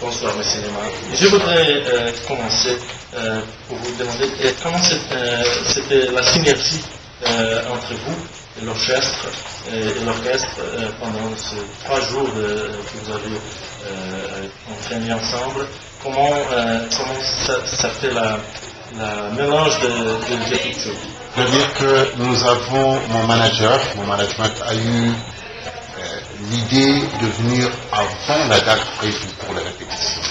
Bonsoir, M. Lema. Je voudrais commencer pour vous demander comment c'était la synergie entre vous et l'orchestre pendant ces 3 jours que vous avez entraîné ensemble. Comment ça fait la mélange de toutes choses? C'est-à-dire que mon management a eu l'idée de venir avant la date prévue pour les répétitions.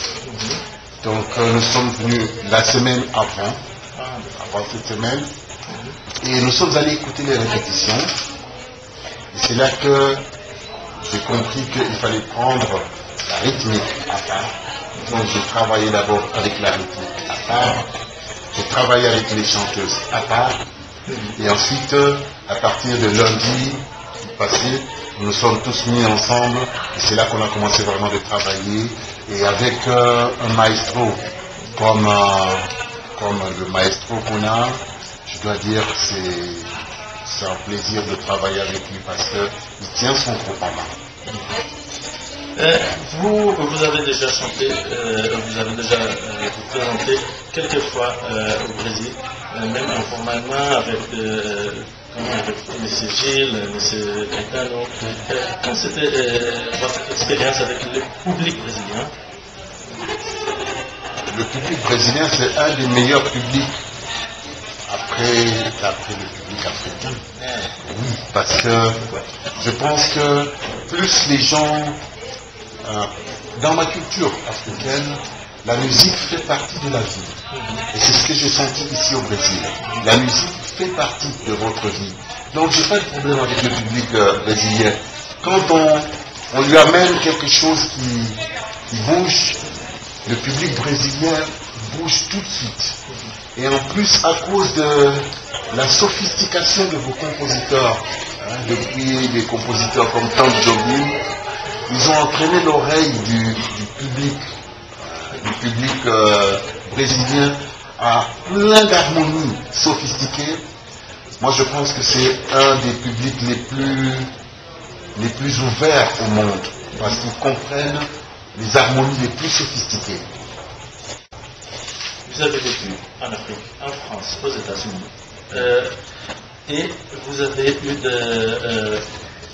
Donc nous sommes venus la semaine avant cette semaine, et nous sommes allés écouter les répétitions. Et c'est là que j'ai compris qu'il fallait prendre la rythmique à part. Donc j'ai travaillé d'abord avec la rythmique à part, j'ai travaillé avec les chanteuses à part, et ensuite, à partir de lundi passé, nous nous sommes tous mis ensemble, et c'est là qu'on a commencé vraiment de travailler, et avec un maestro comme le maestro qu'on a, je dois dire que c'est un plaisir de travailler avec lui parce qu'il tient son groupe en main. Vous avez déjà chanté, vous avez déjà vous présenté quelques fois au Brésil, même informellement avec M. Gilles, M. Caetano. Comment c'était votre expérience avec le public brésilien? Le public brésilien, c'est un des meilleurs publics après le public africain. Oui, parce que je pense que plus les gens, dans ma culture africaine, la musique fait partie de la vie. Et c'est ce que j'ai senti ici au Brésil. La musique fait partie de votre vie. Donc je n'ai pas de problème avec le public brésilien. Quand on lui amène quelque chose qui bouge, le public brésilien bouge tout de suite. Et en plus, à cause de la sophistication de vos compositeurs, depuis des compositeurs comme Tom Jobim, ils ont entraîné l'oreille du public brésilien à plein d'harmonies sophistiquées. Moi, je pense que c'est un des publics les plus ouverts au monde, parce qu'ils comprennent les harmonies les plus sophistiquées. Vous avez vécu en Afrique, en France, aux États-Unis, et vous avez eu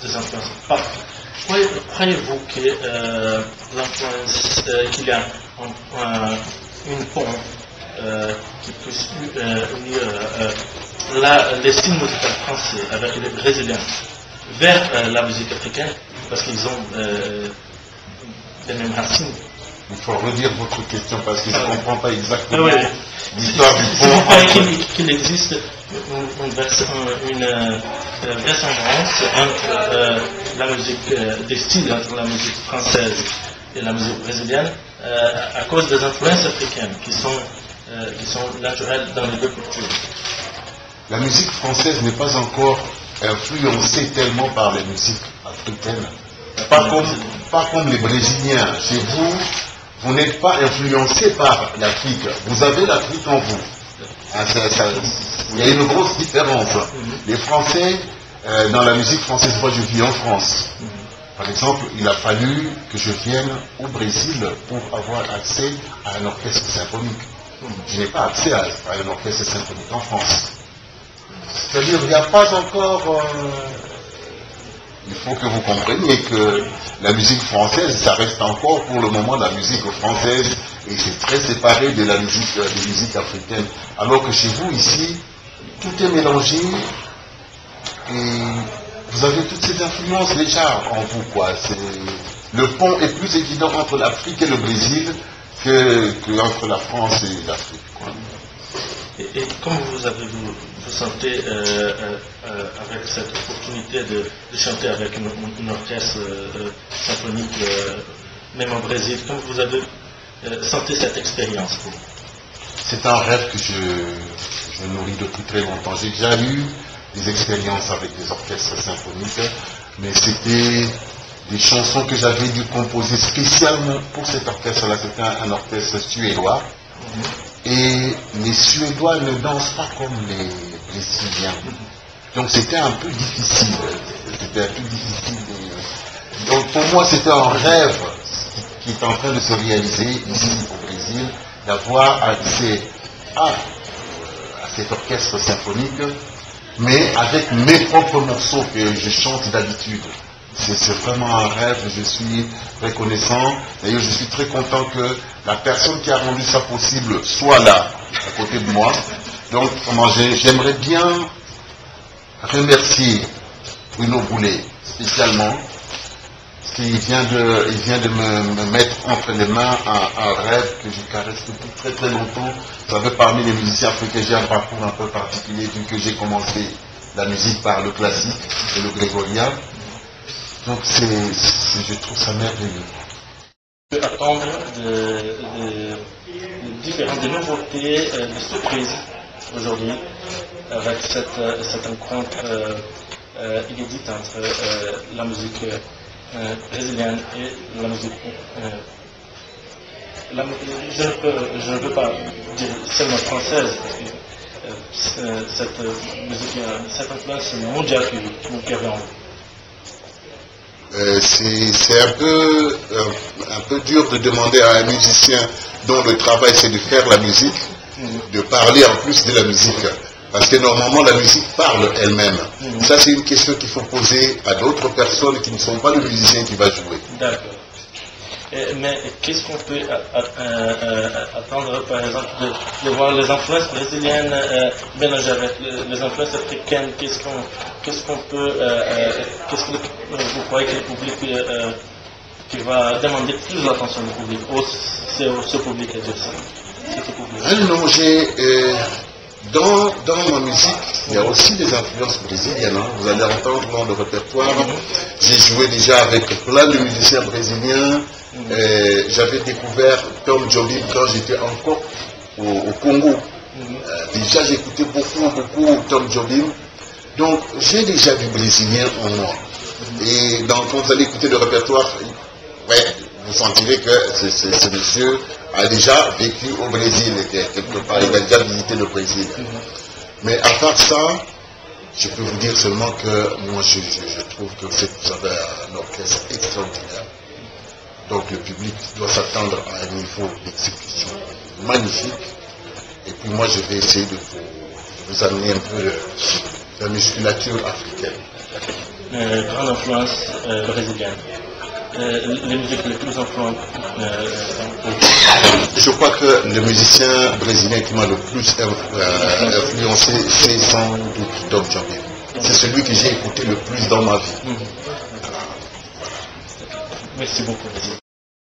des influences partout. Croyez-vous que l'influence, qu'il y a une pont qui puisse unir les styles musicaux français avec les brésiliens vers la musique africaine, parce qu'ils ont les mêmes racines? Il faut redire votre question parce que je ne comprends pas exactement l'histoire du pont. Vous croyez qu'il existe une ressemblance entre la musique, des styles entre la musique française et la musique brésilienne à cause des influences africaines qui sont naturelles dans les deux cultures? La musique française n'est pas encore influencée tellement par les musiques africaines. Pas comme les Brésiliens. Chez vous, vous n'êtes pas influencé par l'Afrique. Vous avez l'Afrique en vous. Il y a une grosse différence. Les Français, dans la musique française, moi je vis en France. Par exemple, il a fallu que je vienne au Brésil pour avoir accès à un orchestre symphonique. Je n'ai pas accès à un orchestre symphonique en France. C'est-à-dire qu'il n'y a pas encore... Il faut que vous compreniez que la musique française, ça reste encore pour le moment la musique française, et c'est très séparé de la musique, des musiques africaines. Alors que chez vous, ici, tout est mélangé, et vous avez toutes ces influences déjà en vous, quoi. Le pont est plus évident entre l'Afrique et le Brésil que entre la France et l'Afrique, quoi. Et comment vous sentez avec cette opportunité de chanter avec une orchestre symphonique, même au Brésil, comment vous avez senti cette expérience? C'est un rêve que je nourris depuis très longtemps. J'ai déjà eu des expériences avec des orchestres symphoniques, mais c'était des chansons que j'avais dû composer spécialement pour cet orchestre-là. C'était un orchestre suédois. Et les Suédois ne dansent pas comme les Brésiliens. Donc c'était un peu difficile. Donc pour moi c'était un rêve qui est en train de se réaliser ici au Brésil, d'avoir accès à cet orchestre symphonique, mais avec mes propres morceaux que je chante d'habitude. C'est vraiment un rêve, je suis reconnaissant. D'ailleurs, je suis très content que la personne qui a rendu ça possible soit là, à côté de moi. Donc, j'aimerais bien remercier Bruno Boulet, spécialement, parce qu'il vient de me mettre entre les mains un rêve que je caresse depuis très très longtemps. Vous savez, parmi les musiciens africains, j'ai un parcours un peu particulier, vu que j'ai commencé la musique par le classique et le grégorien. Donc je trouve ça merveilleux. On peut attendre des nouveautés, des surprises aujourd'hui avec cette rencontre inédite entre la musique brésilienne et la musique. Je ne peux pas dire seulement française, parce que cette musique a cette influence mondiale qui nous carry en. C'est un peu dur de demander à un musicien dont le travail c'est de faire la musique, de parler en plus de la musique. Parce que normalement la musique parle elle-même. Ça c'est une question qu'il faut poser à d'autres personnes qui ne sont pas le musicien qui va jouer. D'accord. Mais qu'est-ce qu'on peut attendre, par exemple, de voir les influences brésiliennes mélangées avec les influences africaines? Qu'est-ce que vous croyez que le public qui va demander plus l'attention du public? Ou c'est ce public à dire ça? Non, dans ma musique, il y a aussi des influences brésiliennes. Hein. Vous allez entendre dans le répertoire. J'ai joué déjà avec plein de musiciens brésiliens. J'avais découvert Tom Jobim quand j'étais encore au Congo. Déjà j'écoutais beaucoup Tom Jobim. Donc j'ai déjà du brésilien en moi. Et quand vous allez écouter le répertoire, vous sentirez que ce monsieur a déjà vécu au Brésil, quelque part, il a déjà visité le Brésil. Mais à part ça, je peux vous dire seulement que moi je trouve que vous avez un orchestre extraordinaire. Donc le public doit s'attendre à un niveau d'exécution magnifique. Et puis moi je vais essayer de vous amener un peu la musculature africaine. Grande influence brésilienne. Les musiques les plus influentes. Je crois que le musicien brésilien qui m'a le plus influencé, c'est sans doute Tom Jobim. C'est celui que j'ai écouté le plus dans ma vie. Merci beaucoup.